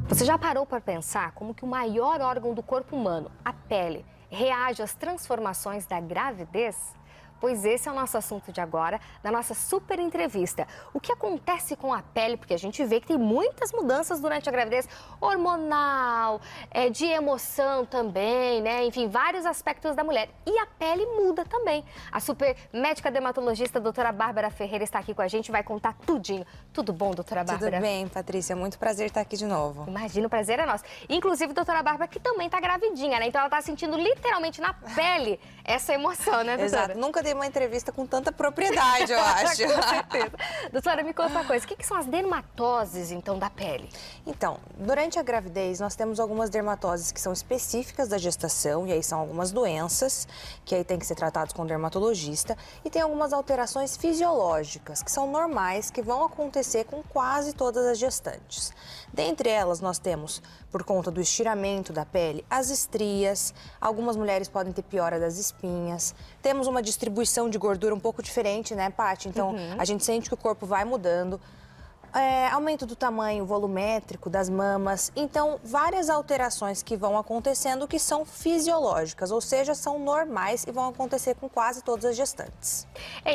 Você já parou para pensar como que o maior órgão do corpo humano, a pele, reage às transformações da gravidez? Pois esse é o nosso assunto de agora, na nossa super entrevista. O que acontece com a pele? Porque a gente vê que tem muitas mudanças durante a gravidez, hormonal, de emoção também, né? Enfim, vários aspectos da mulher. E a pele muda também. A super médica dermatologista, doutora Bárbara Ferreira, está aqui com a gente, vai contar tudinho. Tudo bom, doutora Bárbara? Tudo bem, Patrícia. Muito prazer estar aqui de novo. Imagina, o prazer é nosso. Inclusive, doutora Bárbara, que também está gravidinha, né? Então ela está sentindo literalmente na pele essa emoção, né, doutora? Exato. Nunca dei uma entrevista com tanta propriedade, eu acho. Com certeza. Doutora, me conta uma coisa. O que são as dermatoses, então, da pele? Então, durante a gravidez, nós temos algumas dermatoses que são específicas da gestação, e aí são algumas doenças, que aí tem que ser tratadas com o dermatologista, e tem algumas alterações fisiológicas, que são normais, que vão acontecer com quase todas as gestantes. Dentre elas, nós temos, por conta do estiramento da pele, as estrias, algumas mulheres podem ter piora das espinhas, temos uma distribuição de gordura um pouco diferente, né, Paty? Então, a gente sente que o corpo vai mudando. Aumento do tamanho volumétrico das mamas. Então, várias alterações que vão acontecendo que são fisiológicas, ou seja, são normais e vão acontecer com quase todas as gestantes.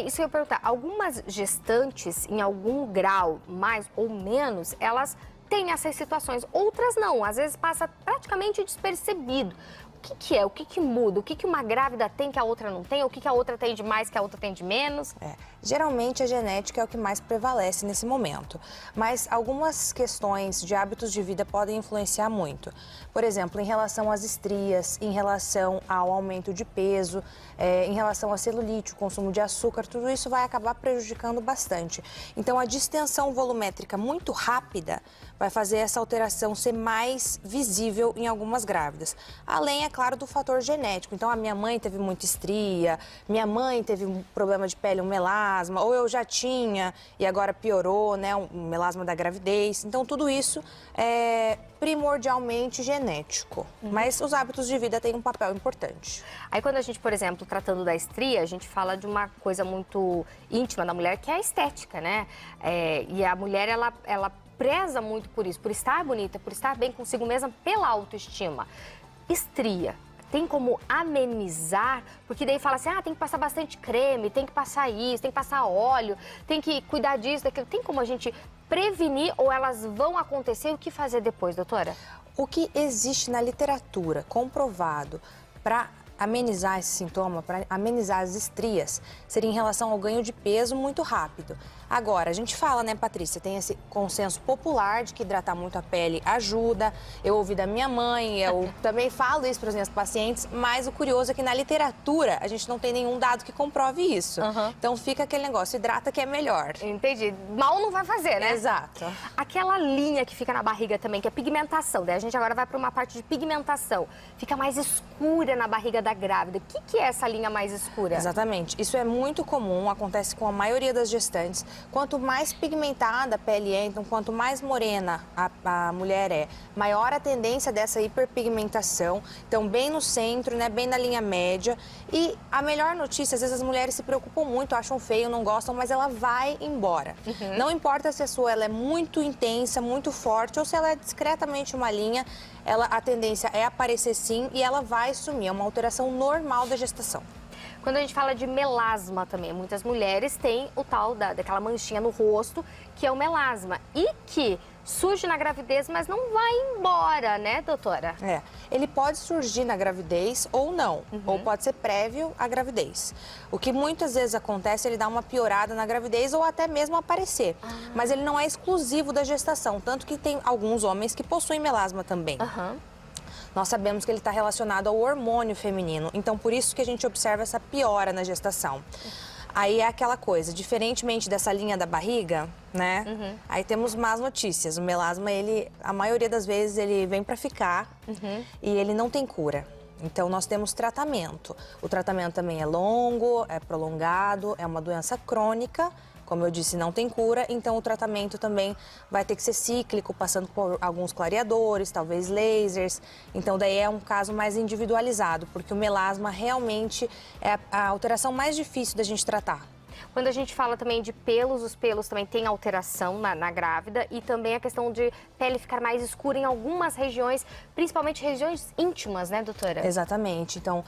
Isso que eu ia perguntar. Algumas gestantes, em algum grau, mais ou menos, elas têm essas situações. Outras não. Às vezes passa praticamente despercebido. O que é? O que muda? O que uma grávida tem que a outra não tem? O que a outra tem de mais que a outra tem de menos? Geralmente a genética é o que mais prevalece nesse momento, mas algumas questões de hábitos de vida podem influenciar muito. Por exemplo, em relação às estrias, em relação ao aumento de peso, em relação à celulite, o consumo de açúcar, tudo isso vai acabar prejudicando bastante. Então a distensão volumétrica muito rápida vai fazer essa alteração ser mais visível em algumas grávidas. Além, é claro, do fator genético. Então a minha mãe teve muita estria, minha mãe teve um problema de pele, um melasma, ou eu já tinha e agora piorou, né, um melasma da gravidez. Então tudo isso é primordialmente genético, mas os hábitos de vida têm um papel importante. Aí quando a gente, por exemplo, tratando da estria, a gente fala de uma coisa muito íntima da mulher, que é a estética, né? E a mulher, ela preza muito por isso, por estar bonita, por estar bem consigo mesma, pela autoestima. Estria, tem como amenizar? Porque daí fala assim, tem que passar bastante creme, tem que passar isso, tem que passar óleo, tem que cuidar disso, daquilo. Tem como a gente prevenir ou elas vão acontecer? E o que fazer depois, doutora? O que existe na literatura comprovado para amenizar esse sintoma, para amenizar as estrias, seria em relação ao ganho de peso muito rápido. Agora, a gente fala, né, Patrícia, tem esse consenso popular de que hidratar muito a pele ajuda. Eu ouvi da minha mãe, eu também falo isso para os meus pacientes, mas o curioso é que na literatura a gente não tem nenhum dado que comprove isso. Então fica aquele negócio, hidrata que é melhor. Entendi. Mal não vai fazer, né? Exato. Aquela linha que fica na barriga também, que é pigmentação, daí a gente agora vai para uma parte de pigmentação. Fica mais escura na barriga da grávida. O que é essa linha mais escura? Exatamente. Isso é muito comum, acontece com a maioria das gestantes. Quanto mais pigmentada a pele é, então quanto mais morena a mulher é, maior a tendência dessa hiperpigmentação. Então, bem no centro, né, bem na linha média. E a melhor notícia, às vezes as mulheres se preocupam muito, acham feio, não gostam, mas ela vai embora. Não importa se a sua ela é muito intensa, muito forte, ou se ela é discretamente uma linha, a tendência é aparecer sim e ela vai sumir. É uma alteração normal da gestação. Quando a gente fala de melasma também, muitas mulheres têm o tal daquela manchinha no rosto, que é o melasma. E que surge na gravidez, mas não vai embora, né, doutora? Ele pode surgir na gravidez ou não, ou pode ser prévio à gravidez. O que muitas vezes acontece, ele dá uma piorada na gravidez ou até mesmo aparecer. Mas ele não é exclusivo da gestação, tanto que tem alguns homens que possuem melasma também. Nós sabemos que ele está relacionado ao hormônio feminino, então por isso que a gente observa essa piora na gestação. Aí é aquela coisa, diferentemente dessa linha da barriga, né? Aí temos más notícias. O melasma, a maioria das vezes, ele vem para ficar e ele não tem cura. Então, nós temos tratamento. O tratamento também é longo, é prolongado, é uma doença crônica. Como eu disse, não tem cura, então o tratamento também vai ter que ser cíclico, passando por alguns clareadores, talvez lasers. Então, daí é um caso mais individualizado, porque o melasma realmente é a alteração mais difícil da gente tratar. Quando a gente fala também de pelos, os pelos também têm alteração na grávida e também a questão de pele ficar mais escura em algumas regiões, principalmente regiões íntimas, né, doutora? Exatamente. Então,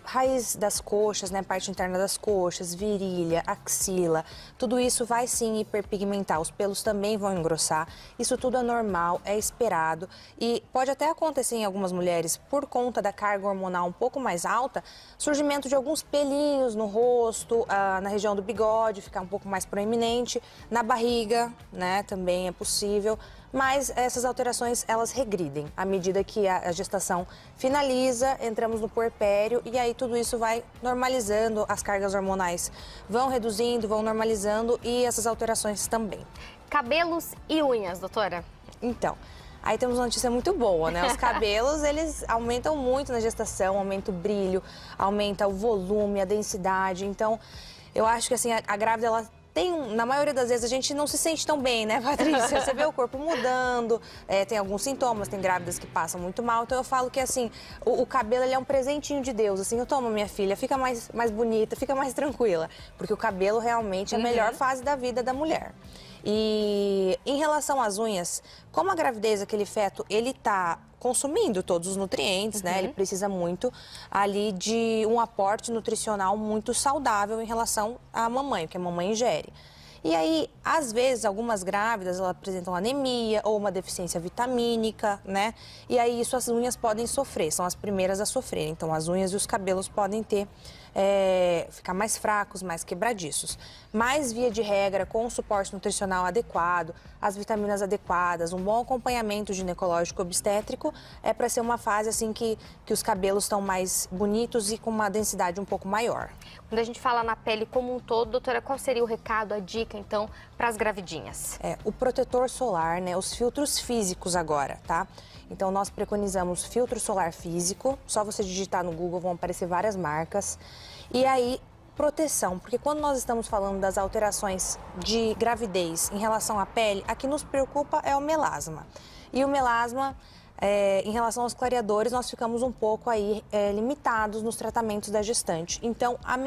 raiz das coxas, né, parte interna das coxas, virilha, axila, tudo isso vai sim hiperpigmentar. Os pelos também vão engrossar. Isso tudo é normal, é esperado e pode até acontecer em algumas mulheres, por conta da carga hormonal um pouco mais alta, surgimento de alguns pelinhos no rosto, na região do bigode, ficar um pouco mais proeminente, na barriga, né, também é possível. Mas essas alterações, elas regridem à medida que a gestação finaliza, entramos no puerpério e aí tudo isso vai normalizando, as cargas hormonais vão reduzindo, vão normalizando e essas alterações também. Cabelos e unhas, doutora? Então, aí temos uma notícia muito boa, né? Os cabelos, eles aumentam muito na gestação, aumenta o brilho, aumenta o volume, a densidade. Então, eu acho que assim, a grávida, ela tem, na maioria das vezes, a gente não se sente tão bem, né, Patrícia? Você vê o corpo mudando, tem alguns sintomas, tem grávidas que passam muito mal. Então, eu falo que, assim, o cabelo, ele é um presentinho de Deus. Assim, eu tomo, minha filha, fica mais bonita, fica mais tranquila. Porque o cabelo, realmente, é a melhor fase da vida da mulher. E em relação às unhas, como a gravidez, aquele feto, ele tá consumindo todos os nutrientes, né? Ele precisa muito ali de um aporte nutricional muito saudável em relação à mamãe, o que a mamãe ingere. E aí, às vezes, algumas grávidas, elas apresentam anemia ou uma deficiência vitamínica, né? E aí, isso as unhas podem sofrer, são as primeiras a sofrer. Então, as unhas e os cabelos podem ter, ficar mais fracos, mais quebradiços. Mas, via de regra, com o suporte nutricional adequado, as vitaminas adequadas, um bom acompanhamento ginecológico obstétrico, é para ser uma fase, assim, que os cabelos estão mais bonitos e com uma densidade um pouco maior. Quando a gente fala na pele como um todo, doutora, qual seria o recado, a dica, então, para as gravidinhas? O protetor solar, né? Os filtros físicos agora, tá? Então, nós preconizamos filtro solar físico. Só você digitar no Google, vão aparecer várias marcas. E aí, proteção, porque quando nós estamos falando das alterações de gravidez em relação à pele, a que nos preocupa é o melasma. E o melasma, em relação aos clareadores, nós ficamos um pouco aí limitados nos tratamentos da gestante. Então, o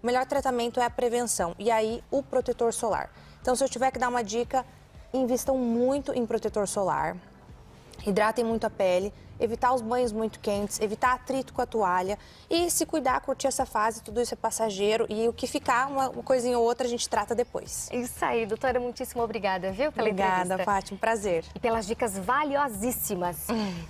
melhor tratamento é a prevenção e aí o protetor solar. Então, se eu tiver que dar uma dica, invistam muito em protetor solar, hidratem muito a pele, evitar os banhos muito quentes, evitar atrito com a toalha e se cuidar, curtir essa fase, tudo isso é passageiro e o que ficar, uma coisinha ou outra, a gente trata depois. Isso aí, doutora, muitíssimo obrigada, viu, pela entrevista. Obrigada, Fátima, prazer. E pelas dicas valiosíssimas.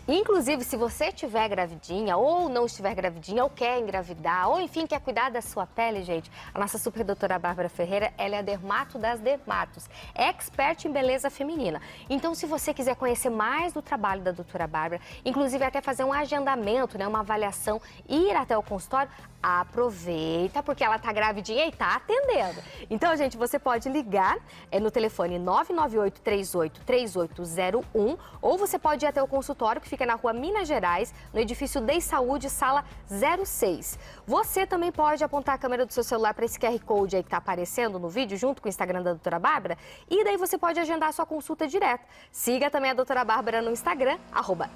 Inclusive, se você estiver gravidinha ou não estiver gravidinha ou quer engravidar ou, enfim, quer cuidar da sua pele, gente, a nossa super doutora Bárbara Ferreira, ela é a dermato das dermatos, expert em beleza feminina. Então, se você quiser conhecer mais do trabalho da doutora Bárbara, inclusive até fazer um agendamento, né, uma avaliação, ir até o consultório, aproveita, porque ela tá gravidinha e tá atendendo. Então, gente, você pode ligar no telefone 998-38-3801 ou você pode ir até o consultório que fica na rua Minas Gerais, no edifício Dei Saúde, sala 06. Você também pode apontar a câmera do seu celular para esse QR Code aí que tá aparecendo no vídeo, junto com o Instagram da doutora Bárbara, e daí você pode agendar a sua consulta direto. Siga também a doutora Bárbara no Instagram,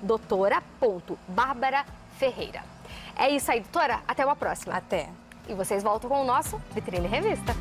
@doutora.barbaraferreira. É isso aí, doutora. Até uma próxima. Até. E vocês voltam com o nosso Vitrine Revista.